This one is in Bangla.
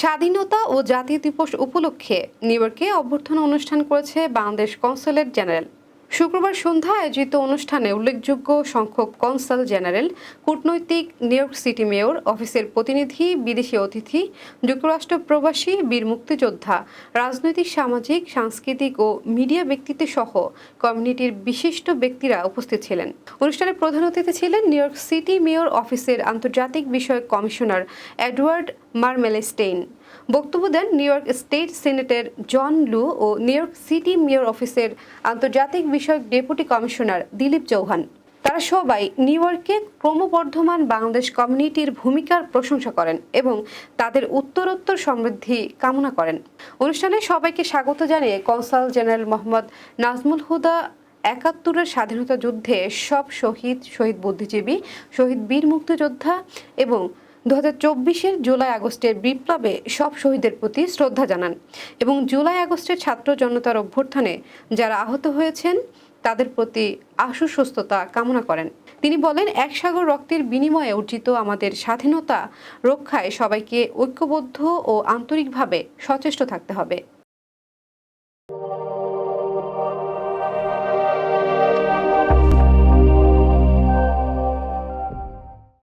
স্বাধীনতা ও জাতীয় দিবস উপলক্ষে নিউ ইয়র্কে অভ্যর্থনা অনুষ্ঠান করেছে বাংলাদেশ কনস্যুলেট জেনারেল। শুক্রবার সন্ধ্যায় আয়োজিত অনুষ্ঠানে উল্লেখযোগ্য সংখ্যক কনসাল জেনারেল, কূটনৈতিক, নিউ ইয়র্ক সিটি মেয়র অফিসের প্রতিনিধি, বিদেশি অতিথি, যুক্তরাষ্ট্র প্রবাসী, বীর মুক্তিযোদ্ধা, রাজনৈতিক, সামাজিক, সাংস্কৃতিক ও মিডিয়া ব্যক্তিত্ব সহ কমিউনিটির বিশিষ্ট ব্যক্তিরা উপস্থিত ছিলেন। অনুষ্ঠানে প্রধান অতিথি ছিলেন নিউ ইয়র্ক সিটি মেয়র অফিসের আন্তর্জাতিক বিষয়ক কমিশনার এডওয়ার্ড মারমেলেস্টেইন। বক্তব্য দেন নিউ ইয়র্ক স্টেট সিনেটের জন লু ও নিউ ইয়র্ক সিটি মেয়র অফিসের আন্তর্জাতিক বিষয়ক ডেপুটি কমিশনার দিলীপ চৌহান। তারা সবাই নিউ ইয়র্কে ক্রমবর্ধমান বাংলাদেশ কমিউনিটির ভূমিকার প্রশংসা করেন এবং তাদের উত্তরোত্তর সমৃদ্ধি কামনা করেন। অনুষ্ঠানে সবাইকে স্বাগত জানিয়ে কনসাল জেনারেল মোহাম্মদ নাজমুল হুদা ৭১-এর স্বাধীনতা যুদ্ধে সব শহীদ বুদ্ধিজীবী, শহীদ বীর মুক্তিযোদ্ধা এবং ২০২৪-এর জুলাই আগস্টের বিপ্লবে সব শহীদদের প্রতি শ্রদ্ধা জানান এবং জুলাই আগস্টের ছাত্র জনতার অভ্যুত্থানে যারা আহত হয়েছেন তাদের প্রতি আশু সুস্থতা কামনা করেন। তিনি বলেন, এক সাগর রক্তের বিনিময়ে অর্জিত আমাদের স্বাধীনতা রক্ষায় সবাইকে ঐক্যবদ্ধ ও আন্তরিকভাবে সচেষ্ট থাকতে হবে।